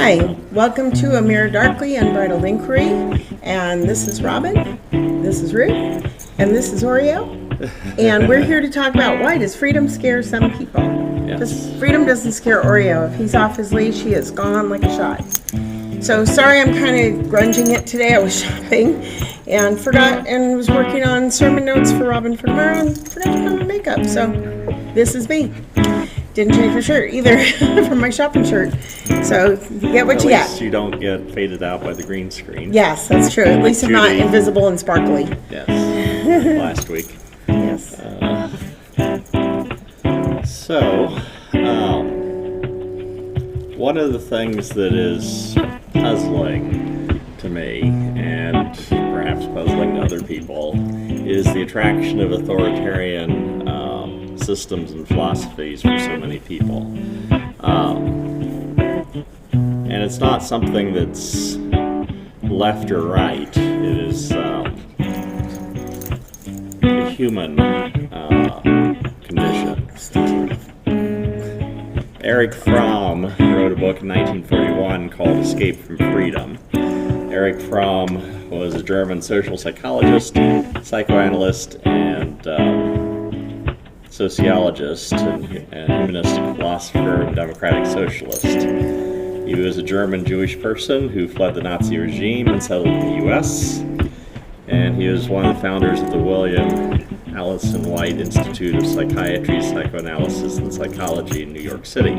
Hi, welcome to A Mirror Darkly, Unbridled Inquiry, and this is Robin, this is Ruth, and this is Oreo, and we're here to talk about why does freedom scare some people. Because freedom doesn't scare Oreo. If he's off his leash, he is gone like a shot. So sorry I'm kind of grunging it today. I was shopping and forgot and was working on sermon notes for Robin for tomorrow and forgot to put on my makeup. So this is me. Didn't change my shirt either from my shopping shirt. So you get what you get. At least you don't get faded out by the green screen. Yes, that's true. At least I'm not invisible and sparkly. Yes. Last week. Yes. One of the things that is puzzling to me, and perhaps puzzling to other people, is the attraction of authoritarian systems and philosophies for so many people. And it's not something that's left or right. It is a human condition. Erich Fromm wrote a book in 1941 called Escape from Freedom. Erich Fromm was a German social psychologist, psychoanalyst, and sociologist, and humanistic philosopher and democratic socialist. He was a German Jewish person who fled the Nazi regime and settled in the U.S., and he was one of the founders of the William Allison White Institute of Psychiatry, Psychoanalysis, and Psychology in New York City.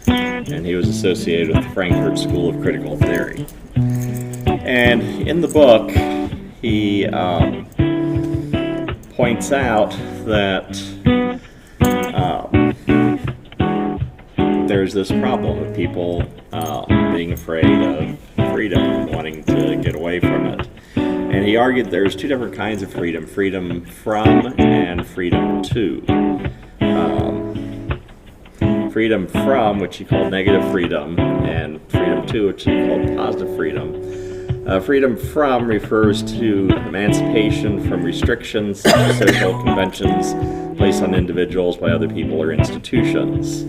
And he was associated with the Frankfurt School of Critical Theory. And in the book, he points out that there's this problem of people being afraid of freedom, wanting to get away from it. And he argued there's two different kinds of freedom: freedom from and freedom to. Freedom from, which he called negative freedom, and freedom to, which he called positive freedom. Freedom from refers to emancipation from restrictions such as social conventions placed on individuals by other people or institutions.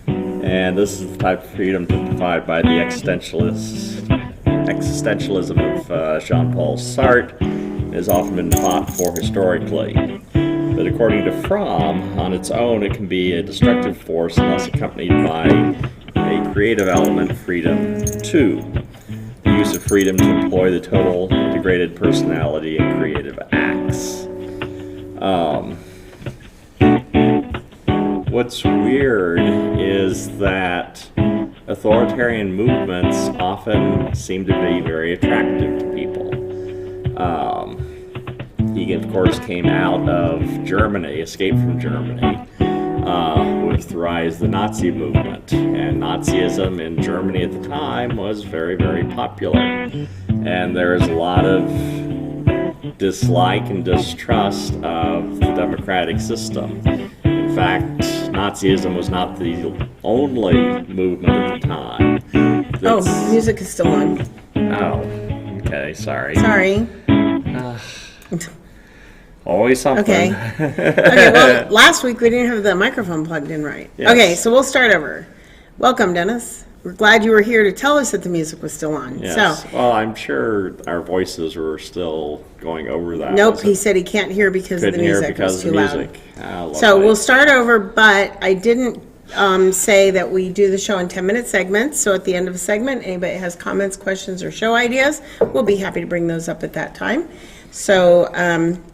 And this is the type of freedom typified by the existentialism of Jean-Paul Sartre, and has often been fought for historically. But according to Fromm, on its own it can be a destructive force unless accompanied by a creative element, freedom to. The use of freedom to employ the total degraded personality in creative acts. What's weird is that authoritarian movements often seem to be very attractive to people. He, of course, came out of Germany, escaped from Germany, with the rise of the Nazi movement. And Nazism in Germany at the time was very, very popular. And there is a lot of dislike and distrust of the democratic system. In fact, Nazism was not the only movement at the time. Music is still on. Oh, okay, sorry. Sorry. Always something. Okay, well, last week we didn't have the microphone plugged in right. Yes. Okay, so we'll start over. Welcome, Dennis. We're glad you were here to tell us that the music was still on. Yes. So, well, I'm sure our voices were still going over that. Nope, he said he can't hear because of the music. Because was of too the loud. music. So we'll start over, but I didn't say that we do the show in 10-minute segments. So at the end of a segment, anybody has comments, questions, or show ideas, we'll be happy to bring those up at that time. So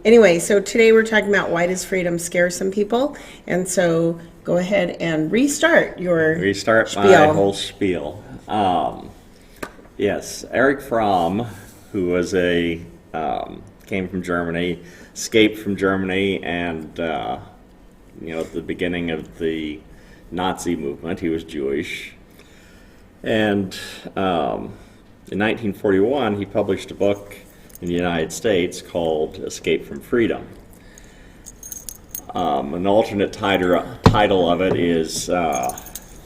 anyway, so today we're talking about why does freedom scare some people, and so go ahead and restart spiel. My whole spiel. Yes, Erich Fromm, who was came from Germany, escaped from Germany, and at the beginning of the Nazi movement, he was Jewish, and in 1941 he published a book in the United States called Escape from Freedom. An alternate title of it is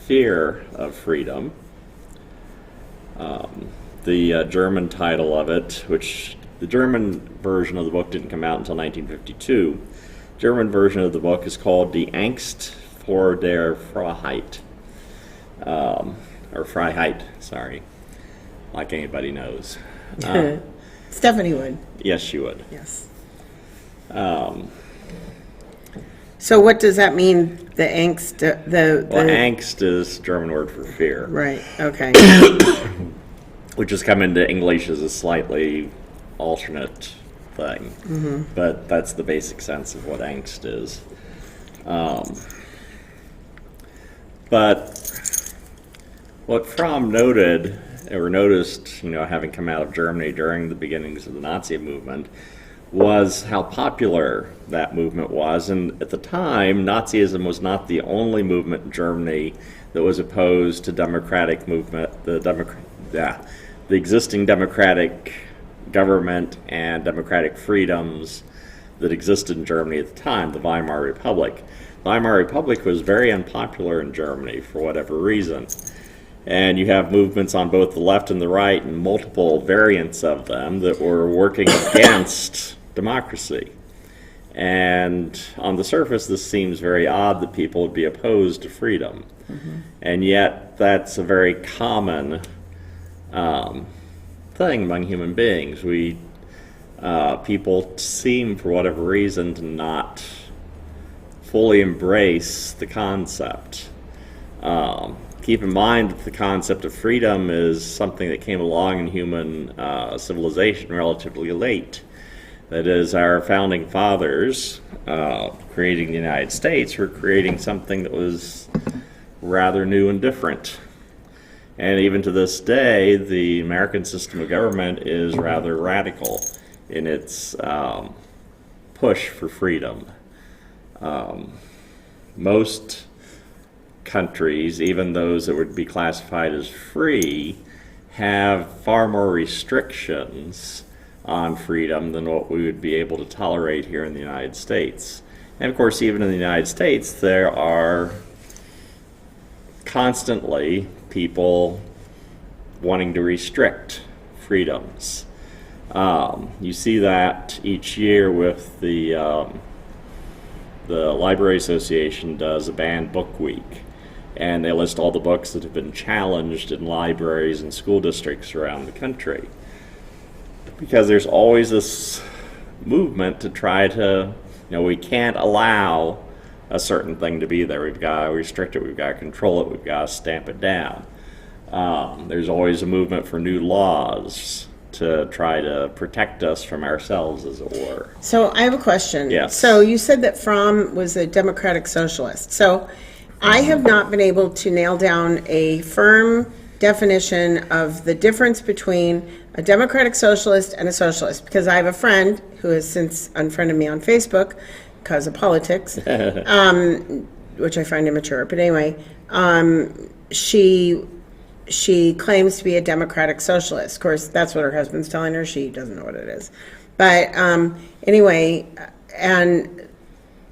Fear of Freedom. The German title of it, which the German version of the book didn't come out until 1952. German version of the book is called Die Angst vor der Freiheit, or Freiheit, sorry, like anybody knows. Stephanie would. Yes, she would. Yes. Um, So what does that mean? The angst, well, angst is the German word for fear. Right. Okay. Which has come into English as a slightly alternate thing. But that's the basic sense of what angst is. But what Fromm noted, or noticed, having come out of Germany during the beginnings of the Nazi movement, was how popular that movement was. And at the time, Nazism was not the only movement in Germany that was opposed to democratic movement, the existing democratic government and democratic freedoms that existed in Germany at the time, the Weimar Republic. The Weimar Republic was very unpopular in Germany for whatever reason. And you have movements on both the left and the right, and multiple variants of them that were working against democracy. And on the surface, this seems very odd that people would be opposed to freedom. And yet, that's a very common thing among human beings. People seem, for whatever reason, to not fully embrace the concept. Keep in mind that the concept of freedom is something that came along in human civilization relatively late. That is, our founding fathers, creating the United States, were creating something that was rather new and different. And even to this day, the American system of government is rather radical in its push for freedom. Most countries, even those that would be classified as free, have far more restrictions on freedom than what we would be able to tolerate here in the United States. And of course, even in the United States, there are constantly people wanting to restrict freedoms. You see that each year with the Library Association does a banned book week, and they list all the books that have been challenged in libraries and school districts around the country. Because there's always this movement to try to, we can't allow a certain thing to be there. We've got to restrict it, we've got to control it, we've got to stamp it down. There's always a movement for new laws to try to protect us from ourselves, as it were. So I have a question. Yes. So you said that Fromm was a democratic socialist. So I have not been able to nail down a firm definition of the difference between a democratic socialist and a socialist, because I have a friend who has since unfriended me on Facebook because of politics, which I find immature. But anyway, she claims to be a democratic socialist. Of course, that's what her husband's telling her. She doesn't know what it is. But anyway, and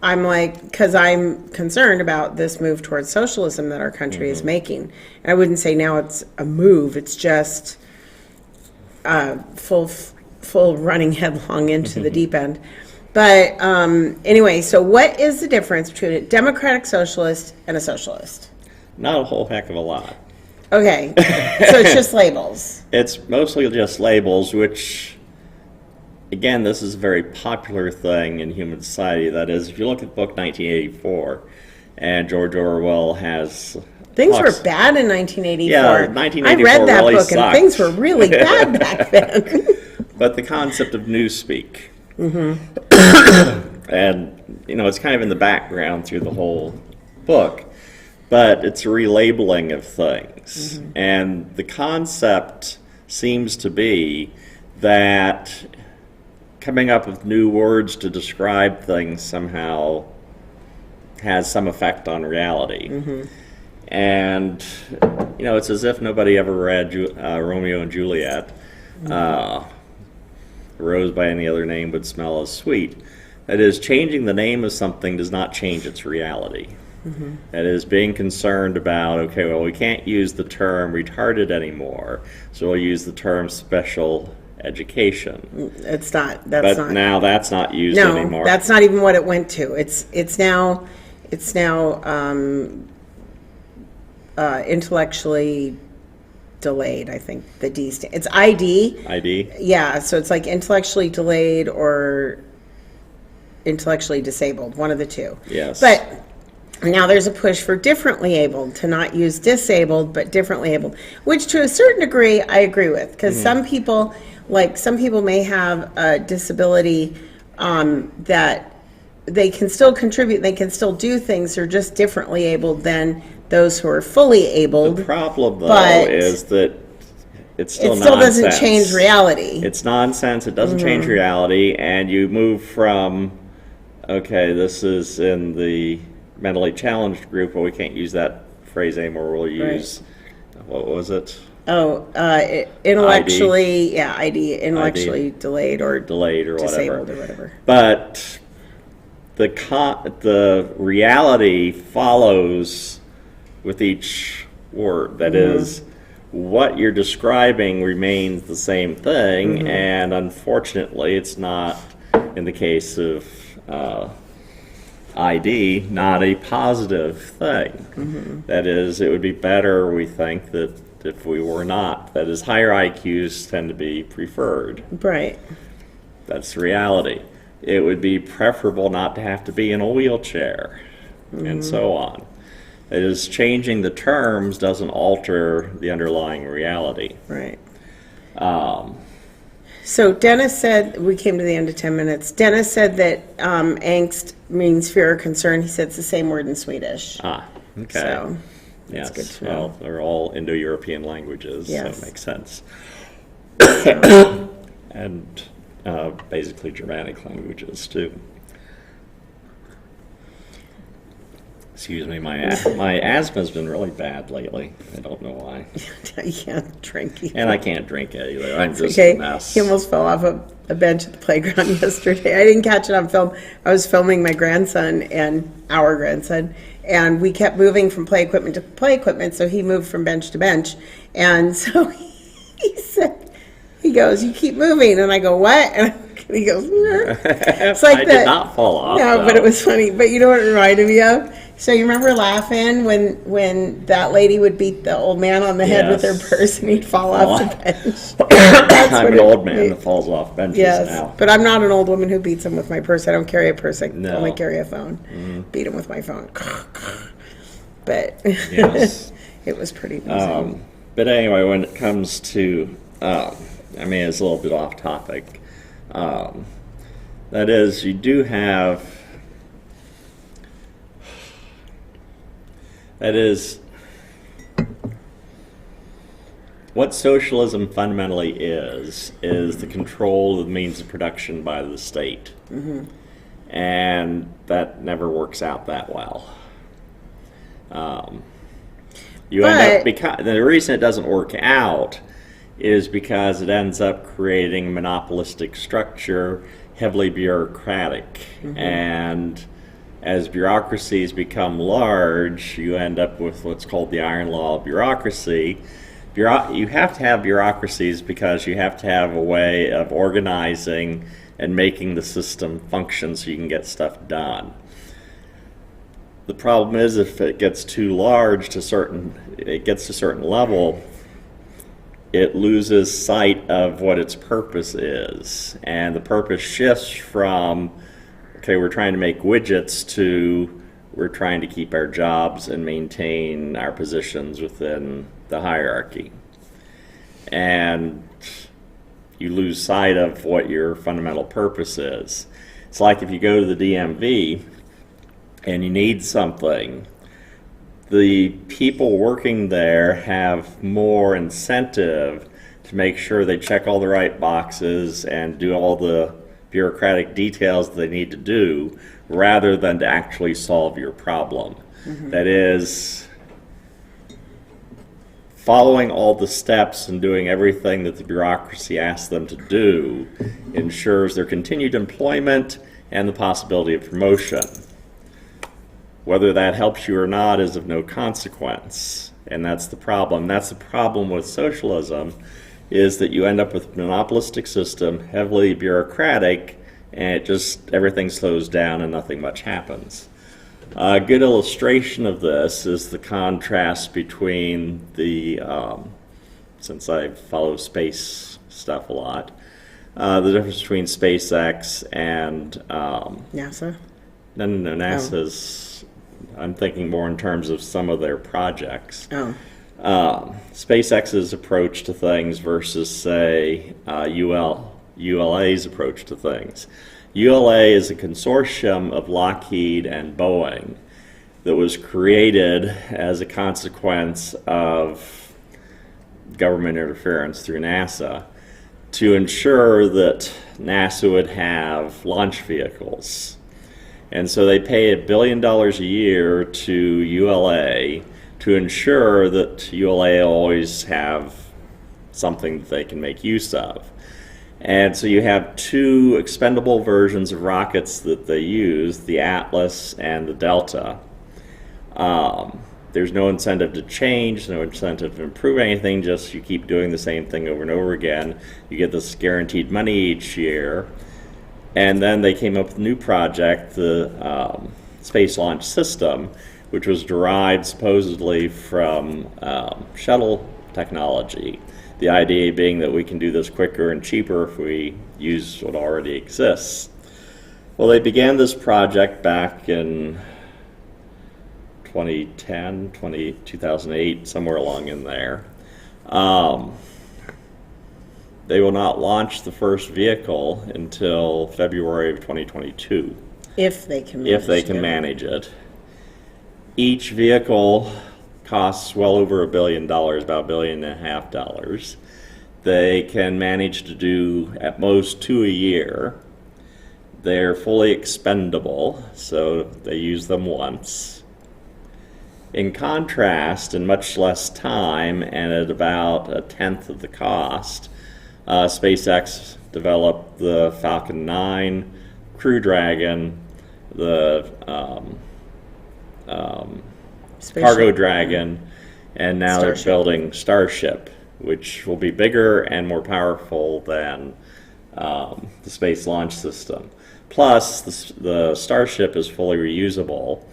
I'm like, because I'm concerned about this move towards socialism that our country is making. And I wouldn't say now it's a move, it's just full running headlong into the deep end. But anyway, so what is the difference between a democratic socialist and a socialist? Not a whole heck of a lot. Okay, so it's just labels. It's mostly just labels, which, again, this is a very popular thing in human society. That is, if you look at the book 1984, and George Orwell has... Things were bad in 1984. Yeah, 1984 I read that really book, sucked. and things were really bad back then. But the concept of newspeak. And, it's kind of in the background through the whole book. But it's a relabeling of things. And the concept seems to be that coming up with new words to describe things somehow has some effect on reality. And, it's as if nobody ever read Romeo and Juliet. A rose by any other name would smell as sweet. That is, changing the name of something does not change its reality. That is, being concerned about, okay, well, we can't use the term retarded anymore, so we'll use the term special education. It's not. But now that's not used anymore. No, that's not even what it went to. It's now intellectually delayed, I think. The D it's ID. ID? Yeah, so it's like intellectually delayed or intellectually disabled, one of the two. Yes. But now there's a push for differently abled, to not use disabled, but differently abled, which to a certain degree I agree with, because some people may have a disability that they can still contribute, they can still do things, they're just differently abled than those who are fully abled. The problem, though, but is that it's still it still nonsense. doesn't change reality. It's nonsense. It doesn't change reality, and you move from, okay, this is in the mentally challenged group, but we can't use that phrase anymore. We'll use, what was it? Intellectually, ID, intellectually delayed or whatever. disabled or whatever. But the reality follows with each word. That is, what you're describing remains the same thing, and unfortunately, it's not, in the case of ID, not a positive thing. That is, it would be better, we think, that if we were not. That is, higher IQs tend to be preferred. Right. That's the reality. It would be preferable not to have to be in a wheelchair, and so on. That is, changing the terms doesn't alter the underlying reality. Right. So Dennis said, we came to the end of 10 minutes. Dennis said that angst means fear or concern. He said it's the same word in Swedish. Okay. So Yes, good to know. well, they're all Indo-European languages, so Yes. it makes sense. And basically Germanic languages, too. Excuse me, my asthma's been really bad lately. I don't know why. You can't drink either. And I can't drink it either. I'm just Okay, a mess. he almost fell off a bench at the playground yesterday. I didn't catch it on film. I was filming my grandson and our grandson, and we kept moving from play equipment to play equipment, so he moved from bench to bench. And so he goes, "You keep moving," and I go, "What?" And he goes, "It's like I did not fall off. No, though. but it was funny. But you know what it reminded me of? So you remember laughing when that lady would beat the old man on the head with her Yes. purse and he'd fall off the bench? I'm an old man that falls off benches now. But I'm not an old woman who beats him with my purse. I don't carry a purse. I No. only carry a phone. Beat him with my phone. But Yes. it was pretty amusing. But anyway, when it comes to, I mean, it's a little bit off topic. That is, you do have, that is, what socialism fundamentally is the control of the means of production by the state. And that never works out that well. You end up, because the reason it doesn't work out is because it ends up creating a monopolistic structure, heavily bureaucratic. And as bureaucracies become large, you end up with what's called the Iron Law of Bureaucracy. You have to have bureaucracies because you have to have a way of organizing and making the system function so you can get stuff done. The problem is, if it gets too large to a certain level, it loses sight of what its purpose is. And the purpose shifts from, okay, we're trying to make widgets, to we're trying to keep our jobs and maintain our positions within the hierarchy. And you lose sight of what your fundamental purpose is. It's like if you go to the DMV and you need something, the people working there have more incentive to make sure they check all the right boxes and do all the bureaucratic details they need to do, rather than to actually solve your problem. That is, following all the steps and doing everything that the bureaucracy asks them to do ensures their continued employment and the possibility of promotion. Whether that helps you or not is of no consequence, and that's the problem. That's the problem with socialism, is that you end up with a monopolistic system, heavily bureaucratic, and everything slows down and nothing much happens. A good illustration of this is the contrast between the since I follow space stuff a lot. The difference between SpaceX and NASA? No, NASA's. I'm thinking more in terms of some of their projects. SpaceX's approach to things versus, say, ULA's approach to things. ULA is a consortium of Lockheed and Boeing that was created as a consequence of government interference through NASA to ensure that NASA would have launch vehicles. And so they pay $1 billion a year to ULA to ensure that ULA always have something that they can make use of. And so you have two expendable versions of rockets that they use, the Atlas and the Delta. There's no incentive to change, no incentive to improve anything, just you keep doing the same thing over and over again. You get this guaranteed money each year. And then they came up with a new project, the Space Launch System, which was derived supposedly from shuttle technology. The idea being that we can do this quicker and cheaper if we use what already exists. Well, they began this project back in 2010, 2008, somewhere along in there. They will not launch the first vehicle until February of 2022. If they can manage it. Each vehicle costs well over $1 billion, about $1.5 billion. They can manage to do at most 2 a year. They're fully expendable, so they use them once. In contrast, in much less time and at about 1/10 of the cost, SpaceX developed the Falcon 9, Crew Dragon, the Cargo Dragon, and now they're building Starship, which will be bigger and more powerful than the Space Launch System. Plus, the Starship is fully reusable,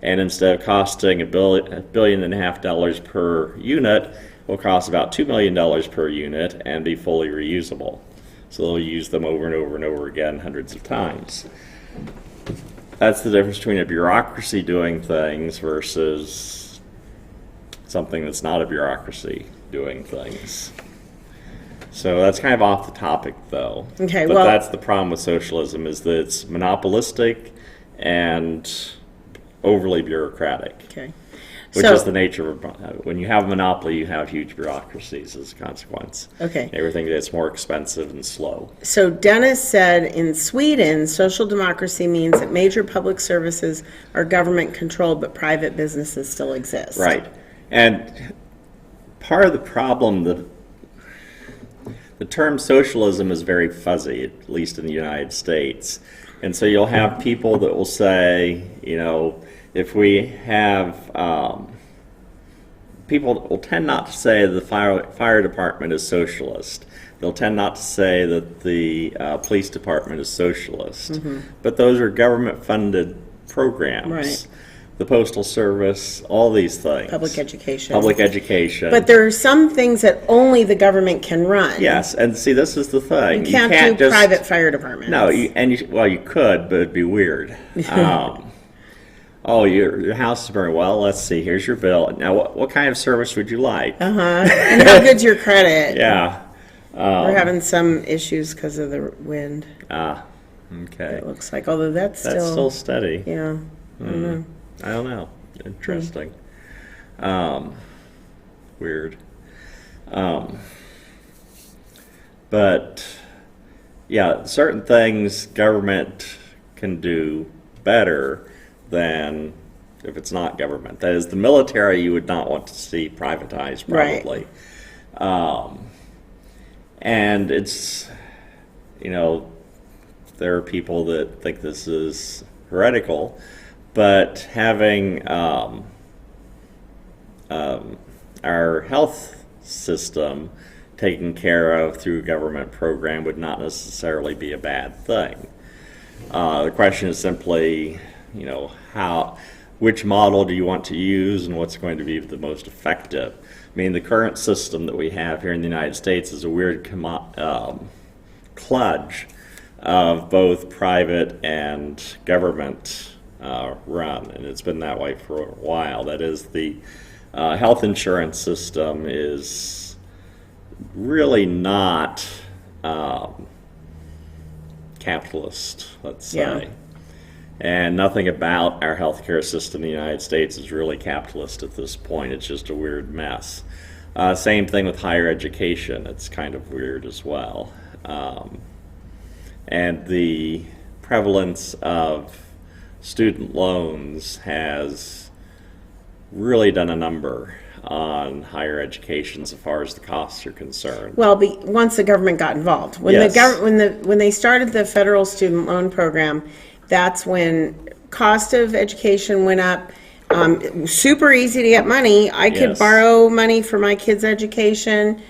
and instead of costing $1.5 billion per unit, will cost about $2 million per unit and be fully reusable. So they'll use them over and over and over again hundreds of times. That's the difference between a bureaucracy doing things versus something that's not a bureaucracy doing things. So that's kind of off the topic, though. Okay, but that's the problem with socialism, is that it's monopolistic and overly bureaucratic. Okay. Which is the nature of when you have a monopoly, you have huge bureaucracies as a consequence. Okay. Everything gets more expensive and slow. So Dennis said in Sweden, social democracy means that major public services are government controlled, but private businesses still exist. Right. And part of the problem, the term socialism is very fuzzy, at least in the United States. And so you'll have people that will say, if we have, people will tend not to say the fire department is socialist. They'll tend not to say that the police department is socialist. Mm-hmm. But those are government-funded programs. Right. The Postal Service, all these things. Public education. But there are some things that only the government can run. Yes, and see, this is the thing. You can't do private fire departments. No, you could, but it'd be weird. Oh, your house is burning. Well, let's see. Here's your bill. Now, what kind of service would you like? And how good's your credit? Yeah. We're having some issues because of the wind. Okay. It looks like, although that's still steady. Yeah. I don't know. Interesting. Weird. But yeah, certain things government can do better than if it's not government. That is, the military you would not want to see privatized, probably. Right. And it's, there are people that think this is heretical, but having our health system taken care of through a government program would not necessarily be a bad thing. The question is simply, how which model do you want to use and what's going to be the most effective. I mean, the current system that we have here in the United States is a weird kludge of both private and government run, and it's been that way for a while. That is, the health insurance system is really not capitalist, let's say. Yeah. And nothing about our healthcare system in the United States is really capitalist at this point. It's just a weird mess. Same thing with higher education. It's kind of weird as well. And the prevalence of student loans has really done a number on higher education so far as the costs are concerned. Well, once the government got involved, when Yes. when they started the federal student loan program, that's when cost of education went up. Super easy to get money. I could Yes. borrow money for my kids' education,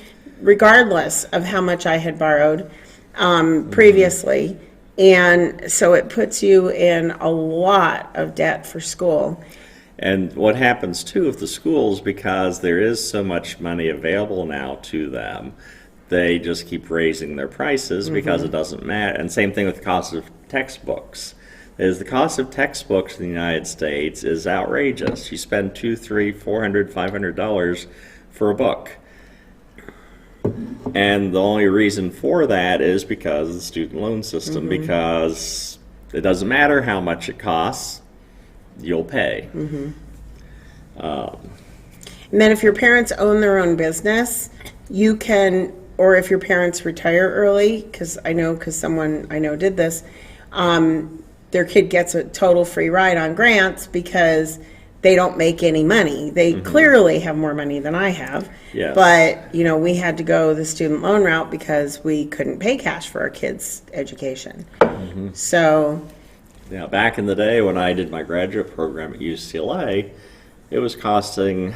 regardless of how much I had borrowed previously, and so it puts you in a lot of debt for school. And what happens too with the schools, because there is so much money available now to them, they just keep raising their prices because it doesn't matter. And same thing with the cost of textbooks. The cost of textbooks in the United States is outrageous. You spend $200, $300, $400, $500 for a book. And the only reason for that is because of the student loan system, because it doesn't matter how much it costs, you'll pay. And then if your parents own their own business, you can, or if your parents retire early, because someone I know did this, their kid gets a total free ride on grants because they don't make any money. They clearly have more money than I have. Yes. But, we had to go the student loan route because we couldn't pay cash for our kids' education. So, Now, back in the day when I did my graduate program at UCLA, it was costing,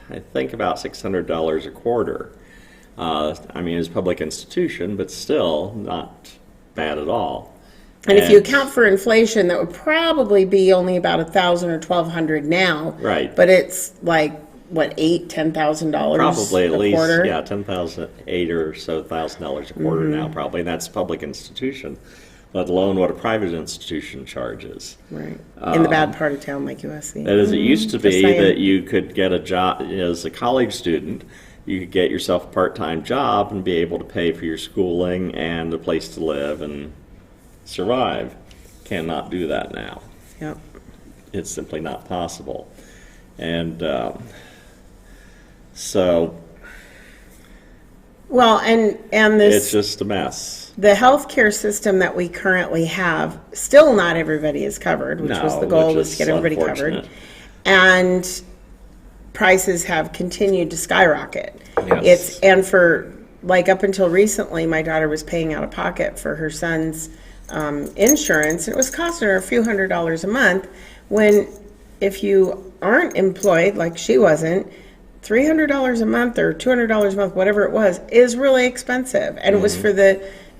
I think, about $600 a quarter. I mean, it's a public institution, but still not bad at all. and if you account for inflation, that would probably be only about $1,000 or $1,200 now. Right. But it's like, what, $8,000-$10,000 Probably at a least, quarter? yeah, $8,000 or so $1,000 a quarter now, probably, and that's a public institution, let alone what a private institution charges. Right. In the bad part of town like USC. That is, it used to be Just saying. that you could get a job as a college student. You could get yourself a part-time job and be able to pay for your schooling and a place to live and survive. Cannot do that now. Yep. It's simply not possible. And so Well, and this it's just a mess. the healthcare system that we currently have, still not everybody is covered, which was the goal, which was to is get everybody covered. unfortunate. And prices have continued to skyrocket. Yes. And for like up until recently, my daughter was paying out of pocket for her son's insurance, and it was costing her a few $100s a month. When if you aren't employed, like she wasn't, $300 a month or $200 a month, whatever it was, is really expensive. And it was for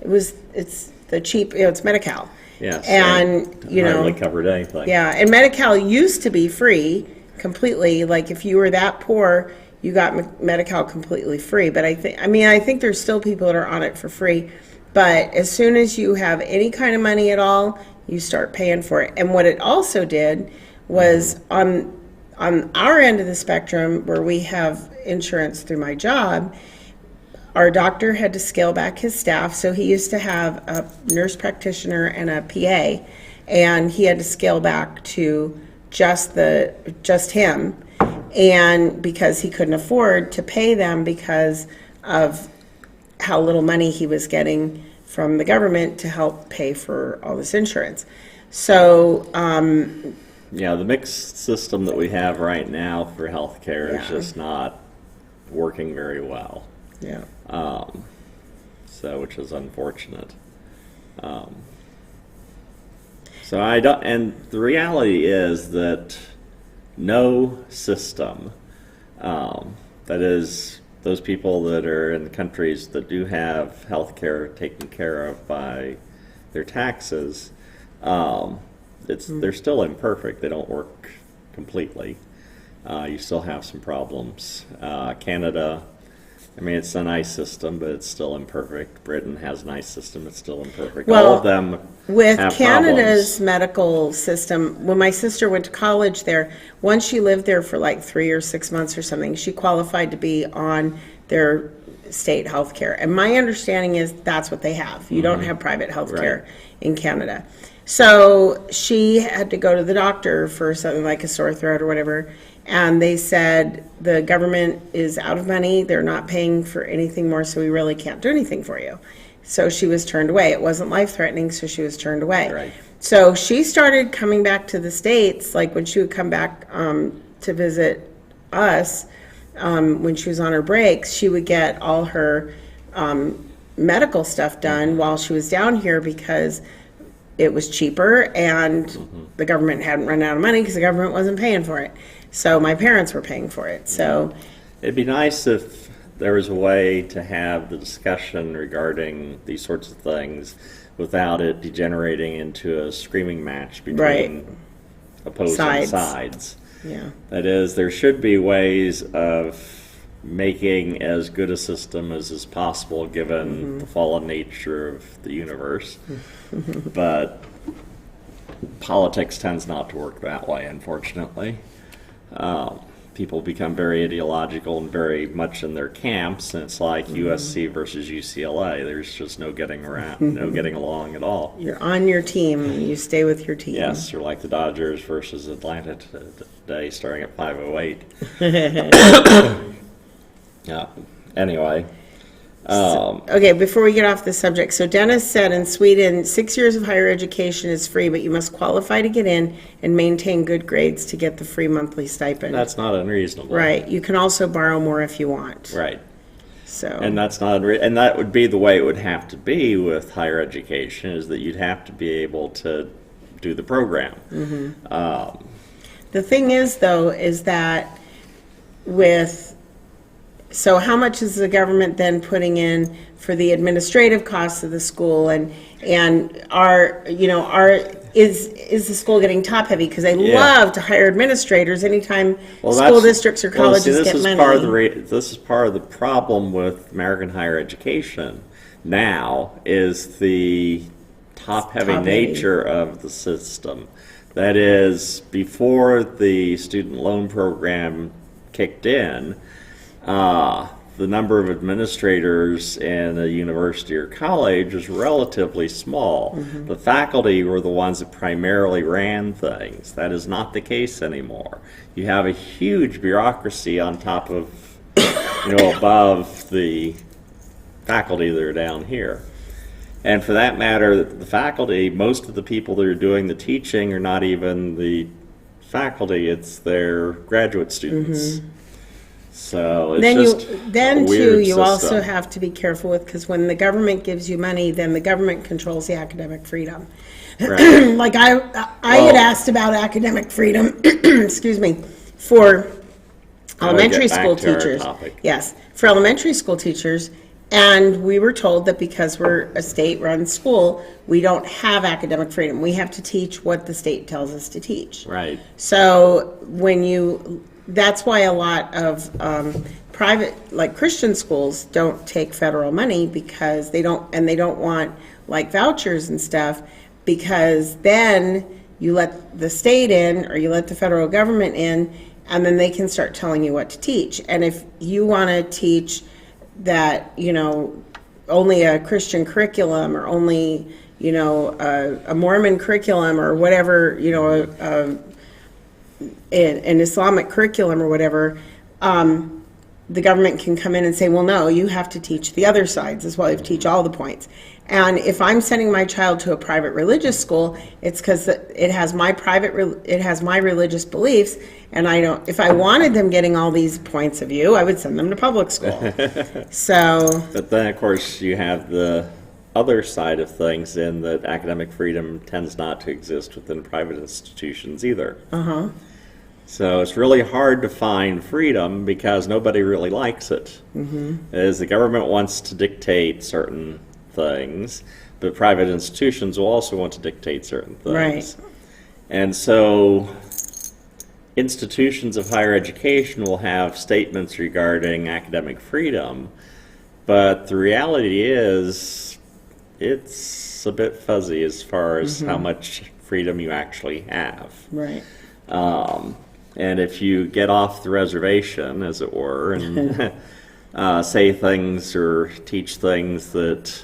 it's the cheap, it's Medi-Cal. Yes. And hardly covered anything. yeah, and Medi-Cal used to be free completely. Like if you were that poor, you got Medi-Cal completely free. But I think there's still people that are on it for free. But as soon as you have any kind of money at all, you start paying for it. And what it also did was on our end of the spectrum, where we have insurance through my job, our doctor had to scale back his staff. So he used to have a nurse practitioner and a PA, and he had to scale back to just him, and because he couldn't afford to pay them because of how little money he was getting from the government to help pay for all this insurance. So Yeah, the mixed system that we have right now for healthcare is Yeah. just not working very well. yeah. So, which is unfortunate. So I don't, and the reality is that no system, that is, those people that are in countries that do have health care taken care of by their taxes, they're still imperfect. They don't work completely. You still have some problems. Canada, I mean, it's a nice system, but it's still imperfect. Britain has a nice system, it's still imperfect. Well, all of them with have Canada's problems. medical system, when my sister went to college there, once she lived there for like 3 or 6 months or something, she qualified to be on their state health care. And my understanding is that's what they have. You don't have private health care in Canada. So she had to go to the doctor for something like a sore throat or whatever. And they said the government is out of money. They're not paying for anything more, so we really can't do anything for you. So she was turned away. It wasn't life-threatening, so she was turned away. Right. So she started coming back to the States, like when she would come back to visit us, when she was on her breaks, she would get all her medical stuff done while she was down here because it was cheaper and the government hadn't run out of money because the government wasn't paying for it. So my parents were paying for it. So It'd be nice if there was a way to have the discussion regarding these sorts of things without it degenerating into a screaming match between opposing sides. yeah. That is, there should be ways of making as good a system as is possible given the fallen nature of the universe. But politics tends not to work that way, unfortunately. People become very ideological and very much in their camps, and it's like USC versus UCLA. There's just no getting around, no getting along at all. You're on your team and you stay with your team. Yes, or like the Dodgers versus Atlanta today, starting at 5:08. Yeah. Anyway. Okay, before we get off the subject, so Dennis said in Sweden, 6 years of higher education is free, but you must qualify to get in and maintain good grades to get the free monthly stipend. That's not unreasonable. Right. You can also borrow more if you want. Right. So. And that's not and that would be the way it would have to be with higher education, is that you'd have to be able to do the program. The thing is, though, is that so how much is the government then putting in for the administrative costs of the school, and is the school getting top heavy because they love to hire administrators anytime school districts or colleges get money. This is part of the problem with American higher education now, is the top-heavy nature of the system. That is, before the student loan program kicked in, the number of administrators in a university or college was relatively small. The faculty were the ones that primarily ran things. That is not the case anymore. You have a huge bureaucracy on top of, above the faculty that are down here. And for that matter, the faculty, most of the people that are doing the teaching are not even the faculty, it's their graduate students. So it's then a weird you system. also have to be careful with, because when the government gives you money, then the government controls the academic freedom. Right. Like I had asked about academic freedom, excuse me, for elementary school teachers. Yes, for elementary school teachers. And we were told that because we're a state-run school, we don't have academic freedom. We have to teach what the state tells us to teach. Right. So that's why a lot of private, like Christian schools, don't take federal money, because they don't want like vouchers and stuff, because then you let the state in or you let the federal government in, and then they can start telling you what to teach. And if you want to teach that, only a Christian curriculum, or only, a Mormon curriculum, or whatever, an Islamic curriculum or whatever, the government can come in and say, well, no, you have to teach the other sides as well. You have to teach all the points. And if I'm sending my child to a private religious school, it's because it has my religious beliefs, and if I wanted them getting all these points of view, I would send them to public school. But then, of course, you have the other side of things, in that academic freedom tends not to exist within private institutions either. So it's really hard to find freedom because nobody really likes it. As the government wants to dictate certain things, but private institutions will also want to dictate certain things. Right. And so institutions of higher education will have statements regarding academic freedom, but the reality is it's a bit fuzzy as far as how much freedom you actually have. Right. And if you get off the reservation, as it were, and say things or teach things that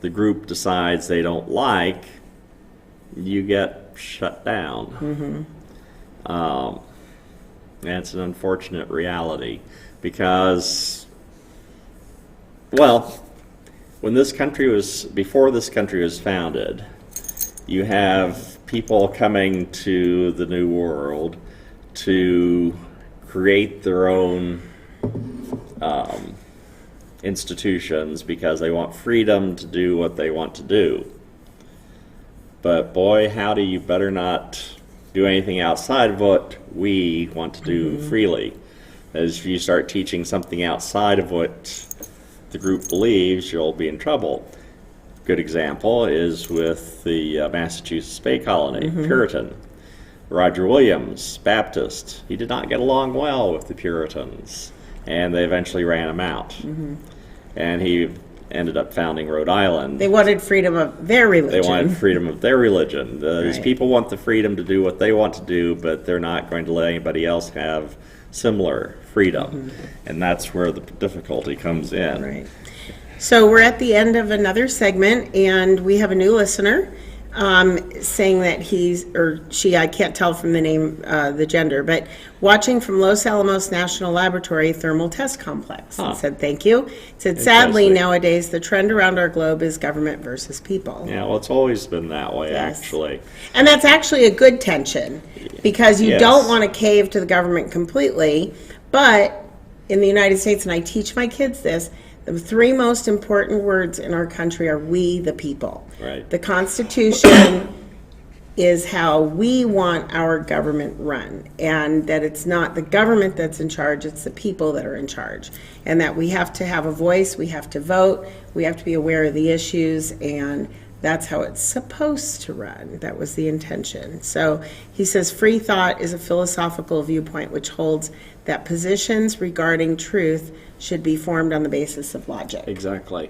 the group decides they don't like, you get shut down. And it's an unfortunate reality because, well, before this country was founded, you have people coming to the New World to create their own institutions because they want freedom to do what they want to do. But boy, howdy, you better not do anything outside of what we want to do freely. As if you start teaching something outside of what the group believes, you'll be in trouble. Good example is with the Massachusetts Bay Colony, Puritan. Roger Williams, Baptist, he did not get along well with the Puritans, and they eventually ran him out. And he ended up founding Rhode Island. They wanted freedom of their religion. They wanted freedom of their religion. These Right. people want the freedom to do what they want to do, but they're not going to let anybody else have similar freedom. And that's where the difficulty comes in. Right. So we're at the end of another segment, and we have a new listener saying that he's, or she, I can't tell from the name, the gender, but watching from Los Alamos National Laboratory Thermal Test Complex. And said, thank you. Said, sadly, Interesting. nowadays the trend around our globe is government versus people. Yeah, well, it's always been that way, Yes. actually. And that's actually a good tension, because you Yes. don't want to cave to the government completely. But in the United States, and I teach my kids this, the three most important words in our country are we the people. Right. The Constitution is how we want our government run, and that it's not the government that's in charge, it's the people that are in charge. And that we have to have a voice, we have to vote, we have to be aware of the issues, and that's how it's supposed to run. That was the intention. So he says, free thought is a philosophical viewpoint which holds that positions regarding truth should be formed on the basis of logic. Exactly.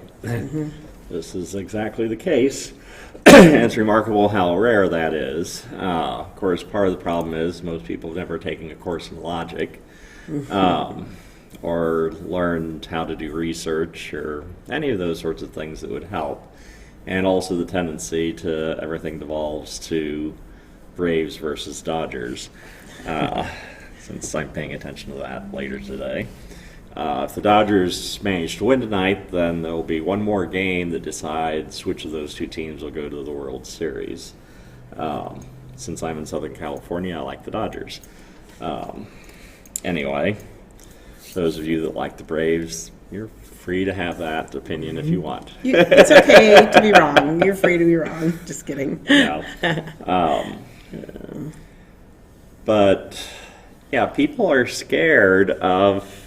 This is exactly the case. And it's remarkable how rare that is. Of course, part of the problem is most people have never taken a course in logic or learned how to do research or any of those sorts of things that would help. And also the tendency to everything devolves to Braves versus Dodgers, since I'm paying attention to that later today. If the Dodgers manage to win tonight, then there will be one more game that decides which of those two teams will go to the World Series. Since I'm in Southern California, I like the Dodgers. Anyway, those of you that like the Braves, you're free to have that opinion if you want. It's okay to be wrong. You're free to be wrong. Just kidding. No. But, yeah, people are scared of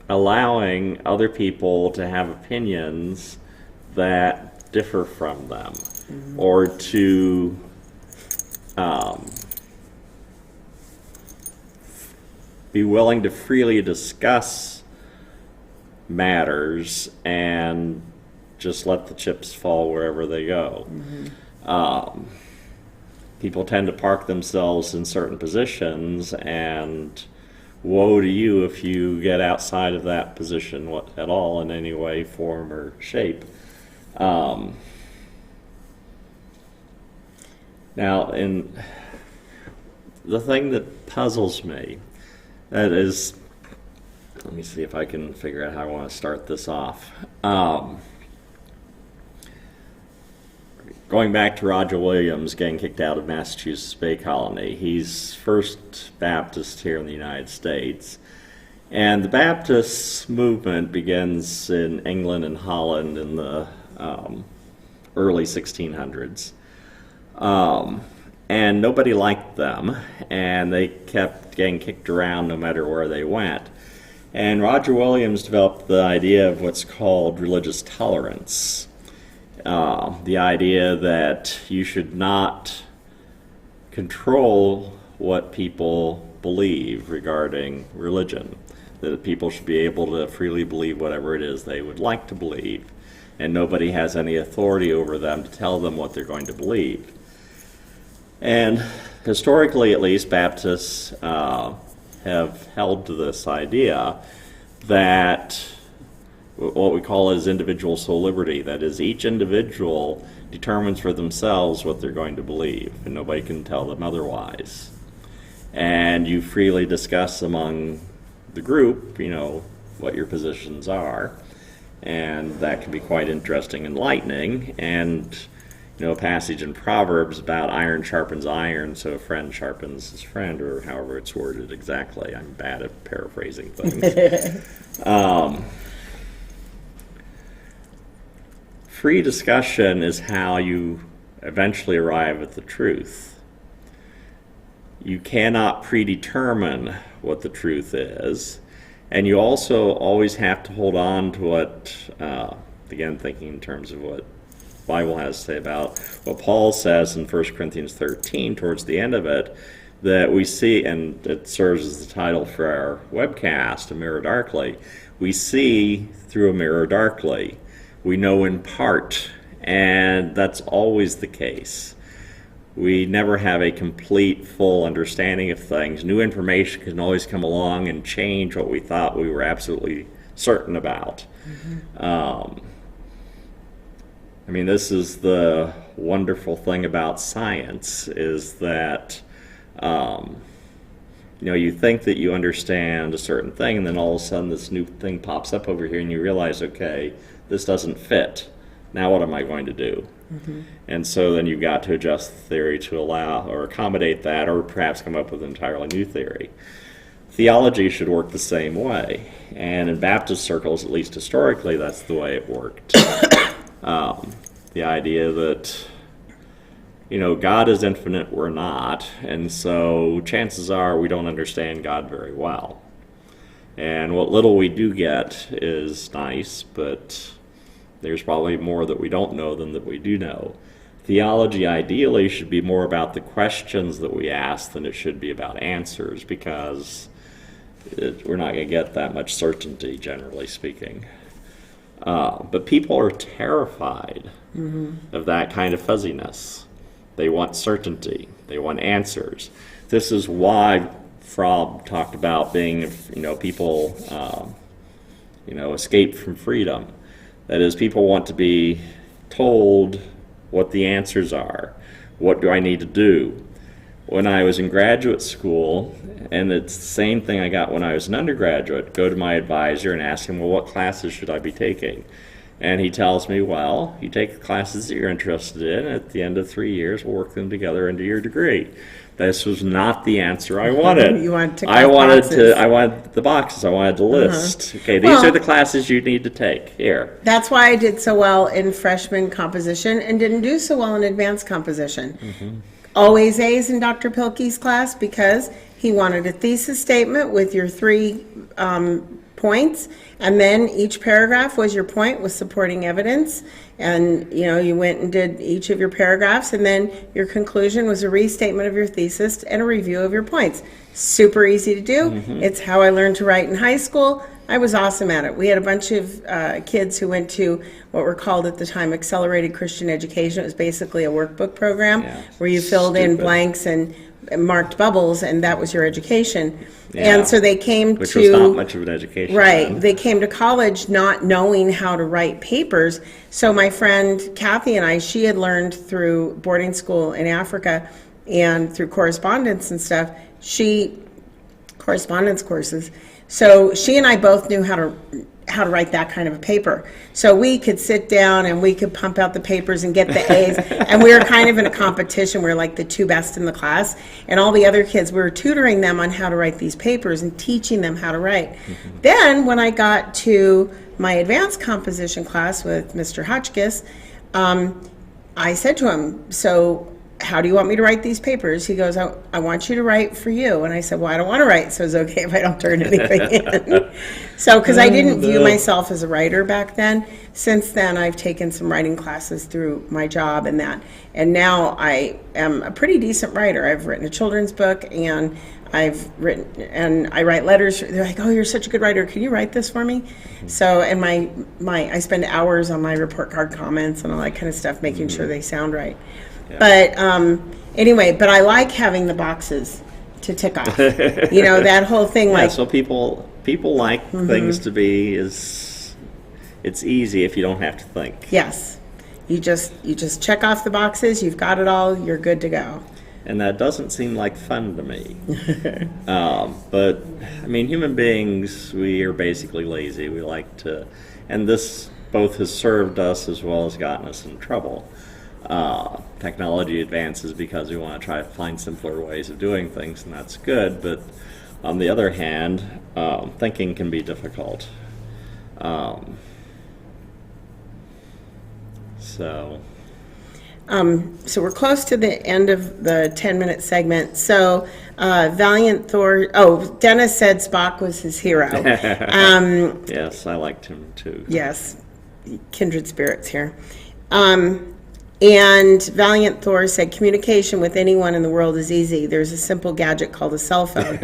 allowing other people to have opinions that differ from them, or to be willing to freely discuss matters and just let the chips fall wherever they go. People tend to park themselves in certain positions, and woe to you if you get outside of that position at all in any way, form, or shape. Now, in the thing that puzzles me, that is, let me see if I can figure out how I want to start this off. Going back to Roger Williams getting kicked out of Massachusetts Bay Colony, he's First Baptist here in the United States. And the Baptist movement begins in England and Holland in the early 1600s. And nobody liked them, and they kept getting kicked around no matter where they went. And Roger Williams developed the idea of what's called religious tolerance. The idea that you should not control what people believe regarding religion, that people should be able to freely believe whatever it is they would like to believe, and nobody has any authority over them to tell them what they're going to believe. And historically, at least, Baptists have held to this idea that what we call is individual soul liberty. That is, each individual determines for themselves what they're going to believe, and nobody can tell them otherwise. And you freely discuss among the group, what your positions are, and that can be quite interesting and enlightening. And a passage in Proverbs about iron sharpens iron, so a friend sharpens his friend, or however it's worded exactly. I'm bad at paraphrasing things. Free discussion is how you eventually arrive at the truth. You cannot predetermine what the truth is, and you also always have to hold on to what, again, thinking in terms of what the Bible has to say about what Paul says in 1 Corinthians 13, towards the end of it, that we see, and it serves as the title for our webcast, A Mirror Darkly, we see through a mirror darkly. We know in part, and that's always the case. We never have a complete, full understanding of things. New information can always come along and change what we thought we were absolutely certain about. This is the wonderful thing about science, is that you think that you understand a certain thing, and then all of a sudden this new thing pops up over here, and you realize, okay, this doesn't fit. Now what am I going to do? And so then you've got to adjust the theory to allow or accommodate that, or perhaps come up with an entirely new theory. Theology should work the same way, and in Baptist circles, at least historically, that's the way it worked. The idea that God is infinite, we're not, and so chances are we don't understand God very well. And what little we do get is nice, but there's probably more that we don't know than that we do know. Theology ideally should be more about the questions that we ask than it should be about answers, because we're not going to get that much certainty, generally speaking. But people are terrified of that kind of fuzziness. They want certainty. They want answers. This is why Fromm talked about being, people, escape from freedom. That is, people want to be told what the answers are. What do I need to do? When I was in graduate school, and it's the same thing I got when I was an undergraduate, go to my advisor and ask him, well, what classes should I be taking? And he tells me, well, you take the classes that you're interested in, and at the end of 3 years, we'll work them together into your degree. This was not the answer I wanted. You wanted to I wanted the boxes. I wanted the list. Okay, these are the classes you need to take. Here. That's why I did so well in freshman composition and didn't do so well in advanced composition. Always A's in Dr. Pilkey's class, because he wanted a thesis statement with your 3 points, and then each paragraph was your point with supporting evidence, and you went and did each of your paragraphs, and then your conclusion was a restatement of your thesis and a review of your points. Super easy to do. It's how I learned to write in high school. I was awesome at it. We had a bunch of kids who went to what were called at the time Accelerated Christian Education. It was basically a workbook program where you filled in blanks and marked bubbles, and that was your education. And so they came which was not much of an education. Right. Then. They came to college not knowing how to write papers. So my friend Kathy and I, she had learned through boarding school in Africa and through correspondence and stuff, correspondence courses. So she and I both knew how to write that kind of a paper. So we could sit down and we could pump out the papers and get the A's. And we were kind of in a competition. We were like the 2 best in the class. And all the other kids, we were tutoring them on how to write these papers and teaching them how to write. Then when I got to my advanced composition class with Mr. Hotchkiss, I said to him, so how do you want me to write these papers? He goes, I want you to write for you. And I said, well, I don't want to write, so it's okay if I don't turn anything in. So, because I didn't view myself as a writer back then. Since then, I've taken some writing classes through my job and that. And now I am a pretty decent writer. I've written a children's book, and I write letters. They're like, oh, you're such a good writer. Can you write this for me? So, and I spend hours on my report card comments and all that kind of stuff, making sure they sound right. Yeah. But anyway, but I like having the boxes to tick off. That whole thing. Yeah, so people like things to be it's easy if you don't have to think. Yes, you just check off the boxes. You've got it all. You're good to go. And that doesn't seem like fun to me. But I mean, human beings, we are basically lazy. We like to, and this both has served us as well as gotten us in trouble. Technology advances because we want to try to find simpler ways of doing things, and that's good. But on the other hand, thinking can be difficult. So we're close to the end of the 10-minute segment. So Valiant Thor. Oh, Dennis said Spock was his hero. Yes, I liked him too. Yes, kindred spirits here. And Valiant Thor said, communication with anyone in the world is easy. There's a simple gadget called a cell phone.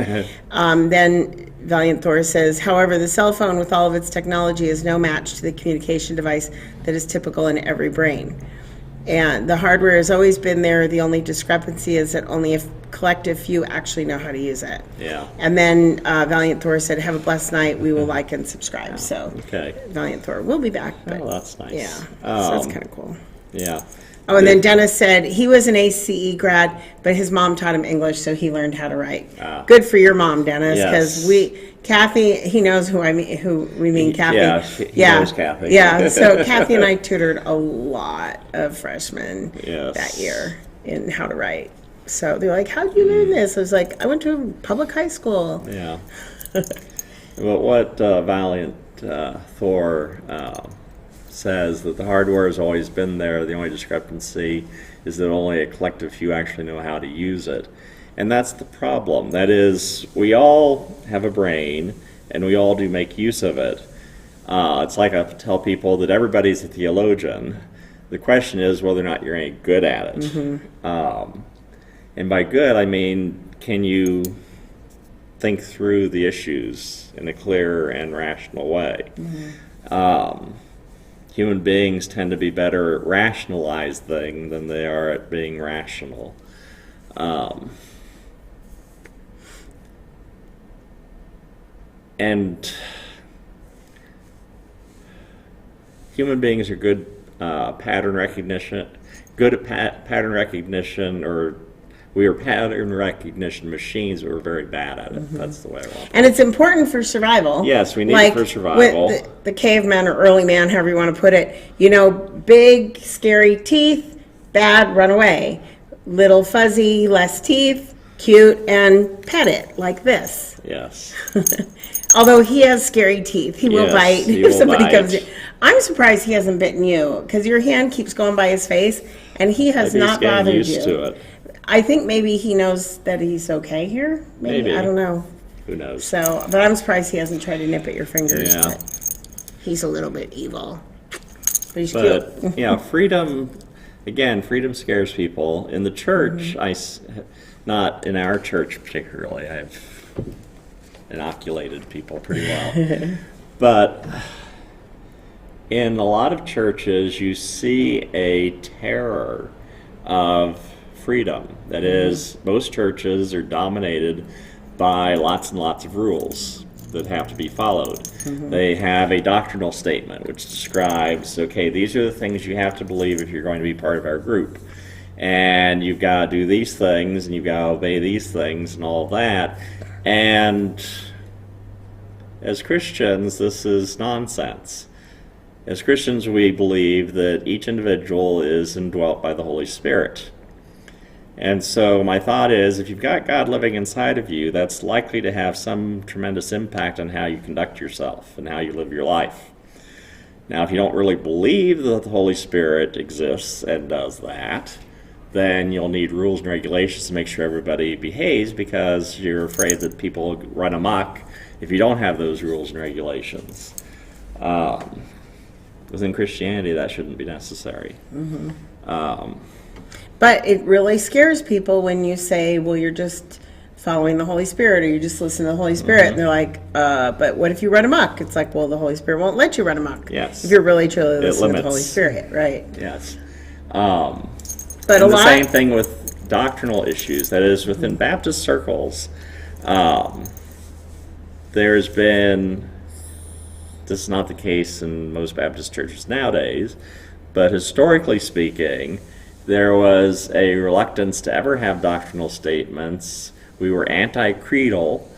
Then Valiant Thor says, however, the cell phone with all of its technology is no match to the communication device that is typical in every brain. And the hardware has always been there. The only discrepancy is that only a collective few actually know how to use it. Yeah. And then Valiant Thor said, have a blessed night. We will like and subscribe. Yeah. So okay. Valiant Thor will be back. But, oh, that's nice. Yeah. So that's kind of cool. Yeah. Oh, and then Dennis said he was an ACE grad, but his mom taught him English, so he learned how to write. Good for your mom, Dennis, because Kathy, he knows who we mean, Kathy. Yeah, he knows Kathy. Yeah, so Kathy and I tutored a lot of freshmen that year in how to write. So they're like, how did you learn this? I was like, I went to public high school. Yeah. Well, what Valiant Thor says that the hardware has always been there. The only discrepancy is that only a collective few actually know how to use it. And that's the problem. That is, we all have a brain, and we all do make use of it. It's like I tell people that everybody's a theologian. The question is whether or not you're any good at it. Mm-hmm. And by good, I mean, can you think through the issues in a clear and rational way? Mm-hmm. Human beings tend to be better at rationalizing than they are at being rational. And human beings are good pattern recognition, or we are pattern recognition machines, but we're very bad at it. Mm-hmm. That's the way I want it. And it's important for survival. Yes, we need it for survival. The caveman or early man, however you want to put it, big, scary teeth, bad, run away. Little fuzzy, less teeth, cute, and pet it like this. Yes. Although he has scary teeth. He will bite if somebody comes in. I'm surprised he hasn't bitten you, because your hand keeps going by his face, and he has not bothered you. Maybe he's getting used to it. I think maybe he knows that he's okay here. Maybe. I don't know. Who knows? So, but I'm surprised he hasn't tried to nip at your fingers. Yeah. But he's a little bit evil. But he's cute. Yeah, freedom, again, freedom scares people. In the church, not in our church particularly, I've inoculated people pretty well. But in a lot of churches, you see a terror of freedom. That is, most churches are dominated by lots and lots of rules that have to be followed. Mm-hmm. They have a doctrinal statement which describes, okay, these are the things you have to believe if you're going to be part of our group. And you've got to do these things, and you've got to obey these things, and all of that. And as Christians, this is nonsense. As Christians, we believe that each individual is indwelt by the Holy Spirit. And so my thought is, if you've got God living inside of you, that's likely to have some tremendous impact on how you conduct yourself and how you live your life. Now, if you don't really believe that the Holy Spirit exists and does that, then you'll need rules and regulations to make sure everybody behaves, because you're afraid that people run amok if you don't have those rules and regulations. Within Christianity, that shouldn't be necessary. But it really scares people when you say, well, you're just following the Holy Spirit, or you just listen to the Holy Spirit. And they're like, but what if you run amok? It's like, well, the Holy Spirit won't let you run amok. Yes. If you're really truly listening to the Holy Spirit, right? Yes. But and the same thing with doctrinal issues. That is, within Baptist circles, there's been, this is not the case in most Baptist churches nowadays, but historically speaking, there was a reluctance to ever have doctrinal statements. We were anti-creedal,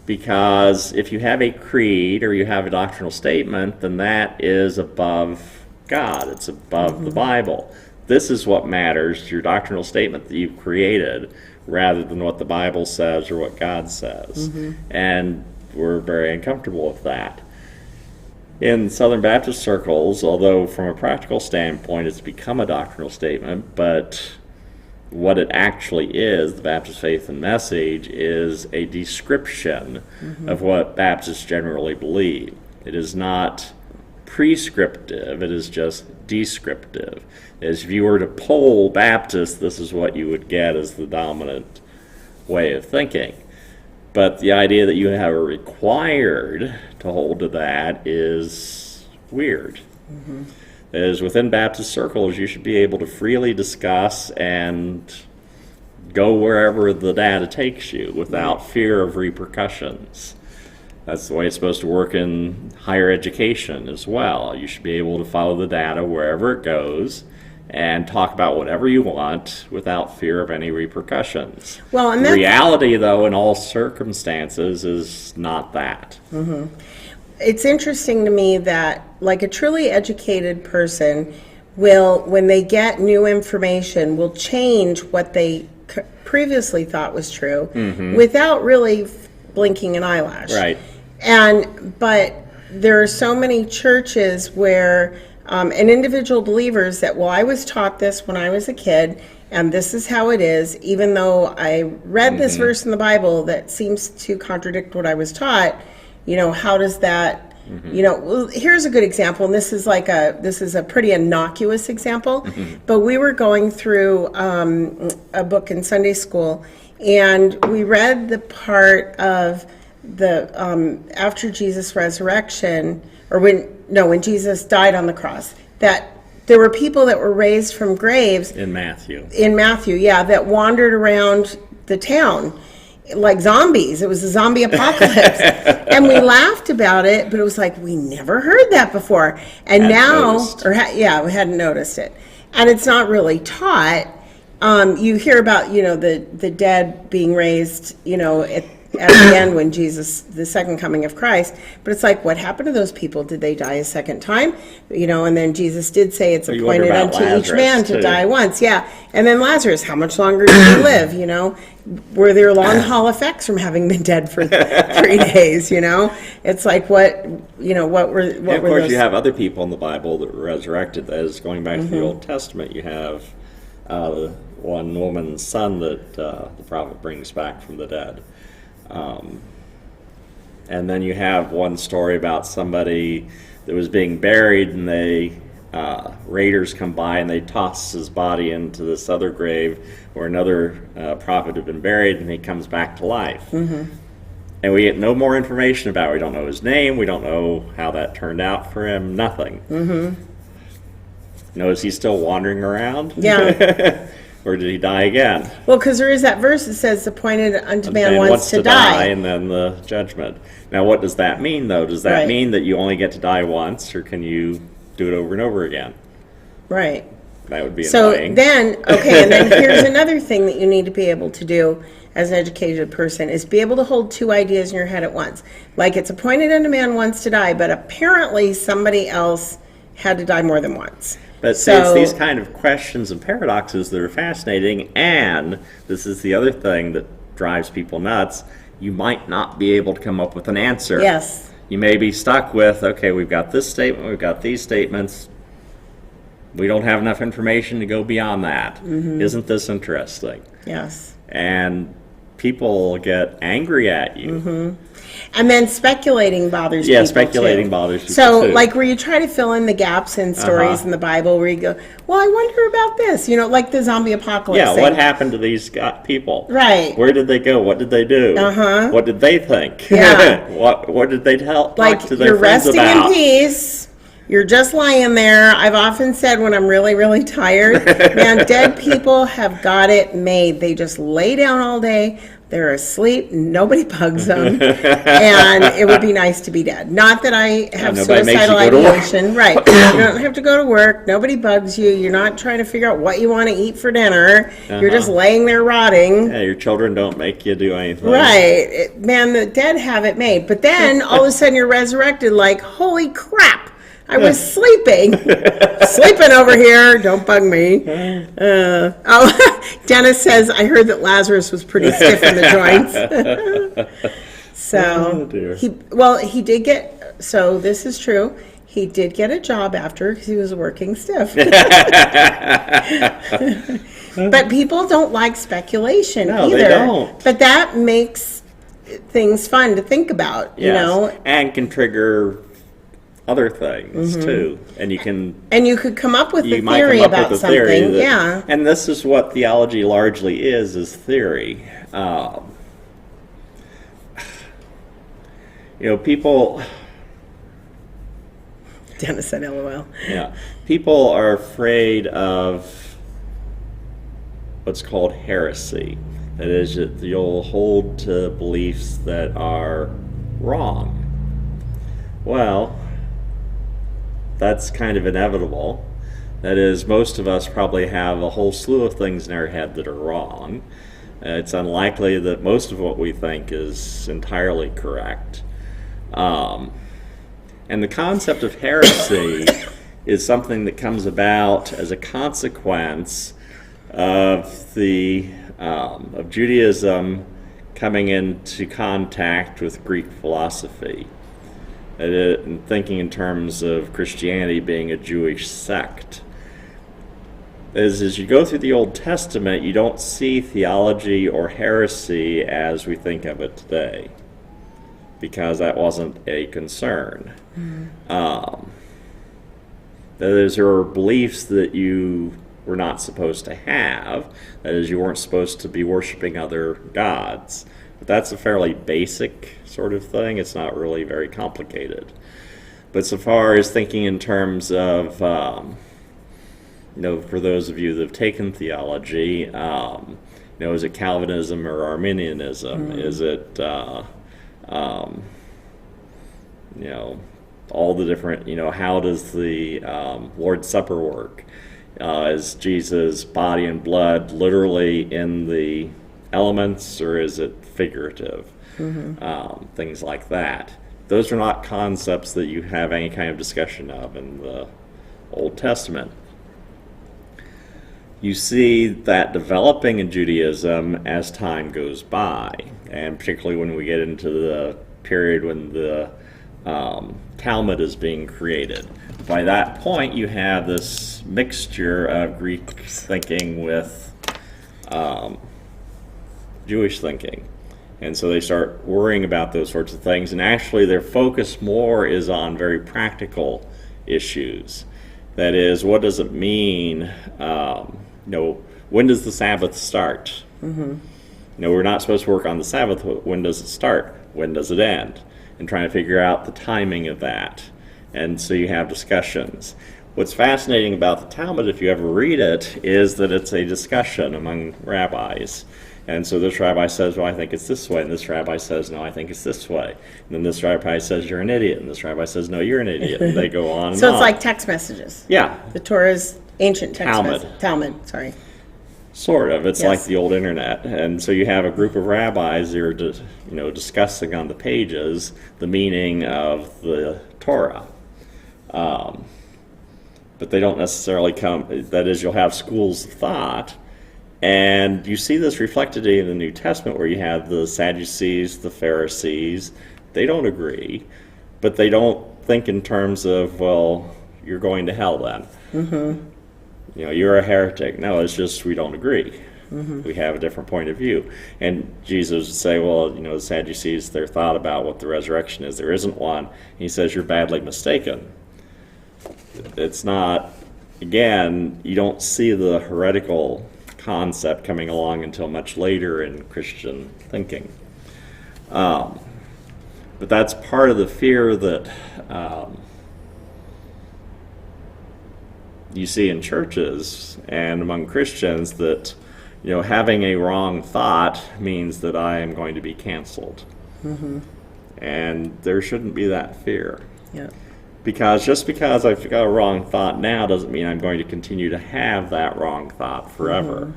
because if you have a creed or you have a doctrinal statement, then that is above God. It's above the Bible. This is what matters, your doctrinal statement that you've created, rather than what the Bible says or what God says. And we're very uncomfortable with that. In Southern Baptist circles, although from a practical standpoint it's become a doctrinal statement, but what it actually is, the Baptist faith and message, is a description of what Baptists generally believe. It is not prescriptive, it is just descriptive. As if you were to poll Baptists, this is what you would get as the dominant way of thinking. But the idea that you have a required to hold to that is weird. As within Baptist circles, you should be able to freely discuss and go wherever the data takes you without fear of repercussions. That's the way it's supposed to work in higher education as well. You should be able to follow the data wherever it goes and talk about whatever you want without fear of any repercussions. Well, and the reality, though, in all circumstances is not that. It's interesting to me that, like, a truly educated person will, when they get new information, will change what they previously thought was true without really blinking an eyelash. Right. But there are so many churches where, and individual believers that, well, I was taught this when I was a kid, and this is how it is, even though I read this verse in the Bible that seems to contradict what I was taught. You know, how does that, well, here's a good example, and this is a pretty innocuous example, but we were going through a book in Sunday school, and we read the part of the, after Jesus' resurrection, or when Jesus died on the cross, that there were people that were raised from graves. In Matthew, yeah, that wandered around the town like zombies. It was a zombie apocalypse. And we laughed about it, but it was like, we never heard that before. And we hadn't noticed it. And it's not really taught. You hear about, the dead being raised, at the end when Jesus, the second coming of Christ. But it's like, what happened to those people? Did they die a second time? And then Jesus did say it's appointed unto each man to die once. Yeah. And then Lazarus, how much longer did he live? Were there long haul effects from having been dead for 3 days? It's like, what were of course those? You have other people in the Bible that were resurrected. That is, going back to the Old Testament, you have one woman's son that the prophet brings back from the dead. And then you have one story about somebody that was being buried, and raiders come by and they toss his body into this other grave where another prophet had been buried, and he comes back to life. And we get no more information about it. We don't know his name. We don't know how that turned out for him. Nothing. Is he still wandering around? Yeah. Or did he die again? Well, because there is that verse that says, appointed unto man once to die. And then the judgment. Now, what does that mean, though? Does that mean that you only get to die once, or can you do it over and over again? Right. That would be annoying. And then here's another thing that you need to be able to do as an educated person, is be able to hold two ideas in your head at once. Like, it's appointed unto man once to die, but apparently somebody else had to die more than once. But it's these kind of questions and paradoxes that are fascinating, and this is the other thing that drives people nuts. You might not be able to come up with an answer. Yes. You may be stuck with, okay, we've got this statement, we've got these statements. we don't have enough information to go beyond that. Isn't this interesting? Yes. And people get angry at you. And then speculating bothers people. Yeah, speculating bothers people So, too. like where you try to fill in the gaps in stories in the Bible, where you go, well, I wonder about this. Like the zombie apocalypse. Yeah, thing. what happened to these people? Right. Where did they go? What did they do? What did they think? Yeah. What did they talk to their you're friends resting about? in peace. You're just lying there. I've often said when I'm really, really tired, man, dead people have got it made. They just lay down all day. They're asleep. Nobody bugs them. And it would be nice to be dead. Not that I have nobody makes suicidal you go to work. ideation. Right. You don't have to go to work. Nobody bugs you. You're not trying to figure out what you want to eat for dinner. You're just laying there rotting. Yeah, your children don't make you do anything. Right. Man, the dead have it made. But then all of a sudden you're resurrected like, holy crap. I was sleeping over here. Don't bug me. Dennis says, I heard that Lazarus was pretty stiff in the joints. So, he did get, so this is true. He did get a job after because he was working stiff. But people don't like speculation either. They don't. But that makes things fun to think about, you know. And can trigger other things too, and you could come up with a might theory come up about with a theory something. that, and this is what theology largely is theory. People. Dennis said, "LOL." Yeah, people are afraid of what's called heresy. That is, that you'll hold to beliefs that are wrong. Well, that's kind of inevitable. That is, most of us probably have a whole slew of things in our head that are wrong. It's unlikely that most of what we think is entirely correct. And the concept of heresy is something that comes about as a consequence of of Judaism coming into contact with Greek philosophy. And thinking in terms of Christianity being a Jewish sect. As you go through the Old Testament, you don't see theology or heresy as we think of it today, because that wasn't a concern. That is, there were beliefs that you were not supposed to have. That is, you weren't supposed to be worshiping other gods. But that's a fairly basic sort of thing. It's not really very complicated. But so far as thinking in terms of, for those of you that have taken theology, is it Calvinism or Arminianism? Is it, all the different, how does the Lord's Supper work? Is Jesus' body and blood literally in the elements, or is it figurative? Things like that. Those are not concepts that you have any kind of discussion of in the Old Testament. You see that developing in Judaism as time goes by, and particularly when we get into the period when the Talmud is being created. By that point, you have this mixture of Greek thinking with Jewish thinking. And so they start worrying about those sorts of things, and actually their focus more is on very practical issues. That is, what does it mean, when does the Sabbath start? We're not supposed to work on the Sabbath. When does it start? When does it end? And trying to figure out the timing of that. And so you have discussions. What's fascinating about the Talmud, if you ever read it, is that it's a discussion among rabbis. And so this rabbi says, well, I think it's this way. And this rabbi says, no, I think it's this way. And then this rabbi says, you're an idiot. And this rabbi says, no, you're an idiot. And they go on and So on. it's like text messages. Yeah. The Torah's ancient text Talmud. Talmud, sorry. Sort of. It's Yes. like the old internet. And so you have a group of rabbis that are discussing on the pages the meaning of the Torah. But they don't necessarily that is, you'll have schools of thought. And you see this reflected in the New Testament where you have the Sadducees, the Pharisees. They don't agree, but they don't think in terms of, well, you're going to hell then. you're a heretic. No, it's just we don't agree. We have a different point of view. And Jesus would say, well, the Sadducees, their thought about what the resurrection is, there isn't one. He says, you're badly mistaken. It's not, again, you don't see the heretical concept coming along until much later in Christian thinking. But that's part of the fear that you see in churches and among Christians, that having a wrong thought means that I am going to be canceled. And there shouldn't be that fear. Yeah. Because just because I've got a wrong thought now doesn't mean I'm going to continue to have that wrong thought forever.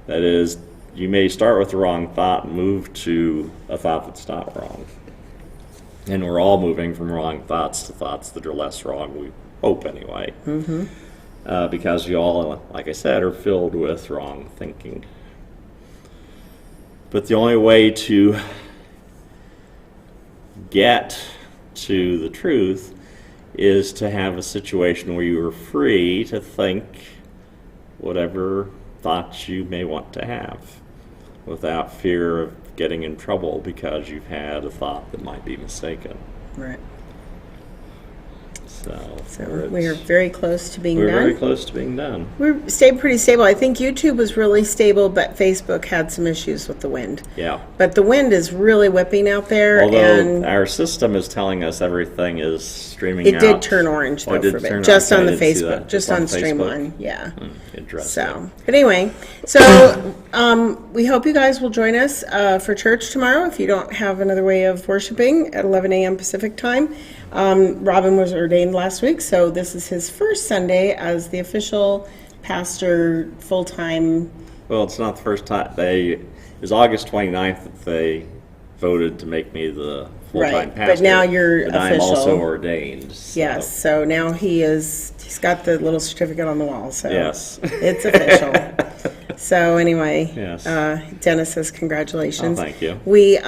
That is, you may start with the wrong thought and move to a thought that's not wrong. And we're all moving from wrong thoughts to thoughts that are less wrong, we hope anyway. Because we all, like I said, are filled with wrong thinking. But the only way to get to the truth is to have a situation where you are free to think whatever thoughts you may want to have without fear of getting in trouble because you've had a thought that might be mistaken. Right. So we are very close to being done. We're very close to being done. We stayed pretty stable. I think YouTube was really stable, but Facebook had some issues with the wind. Yeah. But the wind is really whipping out there. Although and our system is telling us everything is streaming it out. did turn orange, though, for a bit. Just on the Facebook. Just on Streamline. Yeah. Interesting. So, but anyway, so we hope you guys will join us for church tomorrow if you don't have another way of worshiping at 11 a.m. Pacific time. Robin was ordained last week, so this is his first Sunday as the official pastor full-time. Well, it's not the first time. It was August 29th that they voted to make me the full-time pastor. But now you're but official. I'm also ordained. So. Yes, so now he's got the little certificate on the wall, so yes. It's official. So anyway, yes. Dennis says congratulations. Oh, thank you. We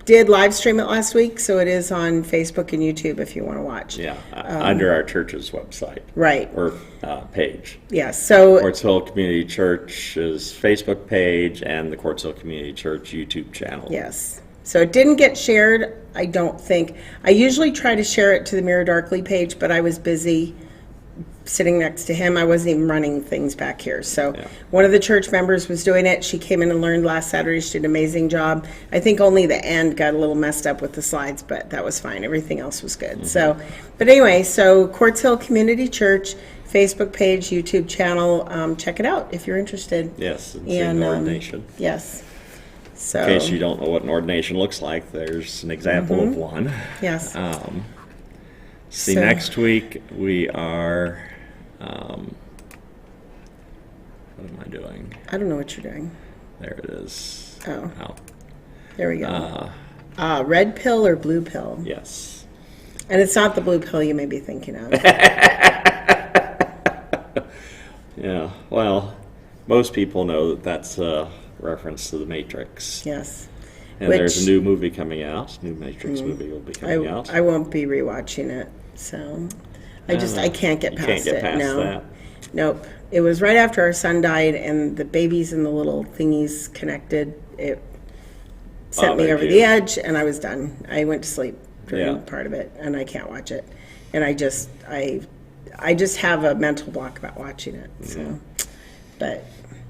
did live stream it last week, so it is on Facebook and YouTube if you want to watch. Yeah, under our church's website. Right. Or page. Yes, so Quartz Hill Community Church's Facebook page and the Quartz Hill Community Church YouTube channel. yes. So it didn't get shared, I don't think. I usually try to share it to the Mirror Darkly page, but I was busy sitting next to him. I wasn't even running things back here. So one of the church members was doing it. She came in and learned last Saturday. She did an amazing job. I think only the end got a little messed up with the slides, but that was fine. Everything else was good. So, but anyway, so Quartz Hill Community Church, Facebook page, YouTube channel. Check it out if you're interested. Yes, it's an ordination. Yes. So, in case you don't know what an ordination looks like, there's an example of one. Yes. Next week we are... what am I doing? I don't know what you're doing. There it is. Oh. There we go. Red pill or blue pill? Yes. And it's not the blue pill you may be thinking of. Yeah. Well, most people know that that's a reference to the Matrix. Yes. And there's a new movie coming out. New Matrix movie will be coming out. I won't be rewatching it, so I can't get past it. You can't get past that. Nope. It was right after our son died, and the babies and the little thingies connected. It sent me over the edge, and I was done. I went to sleep during part of it, and I can't watch it. And I just have a mental block about watching it. So, but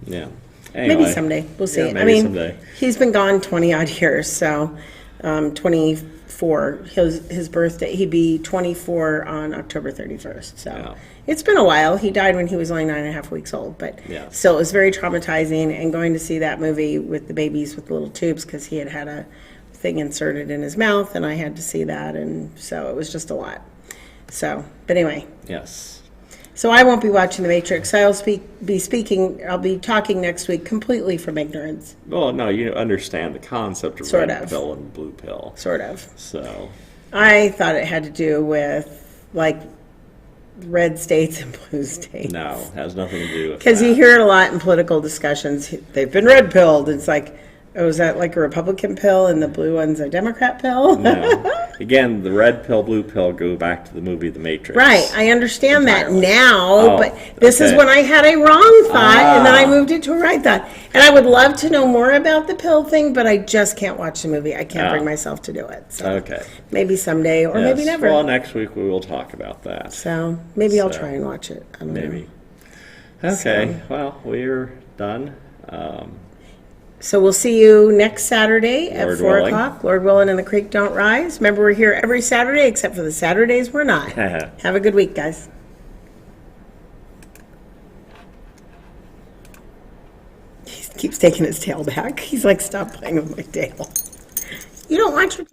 yeah. Anyway, maybe someday. We'll see. Maybe someday. He's been gone 20 odd years, so 24. His birthday, he'd be 24 on October 31st. So it's been a while. He died when he was only 9.5 weeks old, but still, it was very traumatizing. And going to see that movie with the babies with the little tubes, because he had a thing inserted in his mouth, and I had to see that, and so it was just a lot. So, but anyway. Yes. So I won't be watching The Matrix. I'll be talking next week completely from ignorance. Well, no, you understand the concept of red pill and blue pill. Sort of. So. I thought it had to do with, like, red states and blue states. No, it has nothing to do with that. Because you hear it a lot in political discussions. They've been red-pilled. It's like, Oh, is that like a Republican pill and the blue one's a Democrat pill? No. Again, the red pill, blue pill go back to the movie The Matrix. Right, I understand Entirely. that now, Oh, but this is okay. when I had a wrong thought, and then I Ah. moved it to a right thought. And I would love to know more about the pill thing, but I just can't watch the movie. I can't bring myself to do it. So Okay. maybe someday, or maybe Yes. never. Well, next week we will talk about that. So maybe I'll So, try and watch it. I don't know. Maybe. Okay. Well, we're done. So we'll see you next Saturday at Lord 4 willing. o'clock. Lord willing, and the creek don't rise. Remember, we're here every Saturday, except for the Saturdays we're not. Have a good week, guys. He keeps taking his tail back. He's like, stop playing with my tail. You don't want your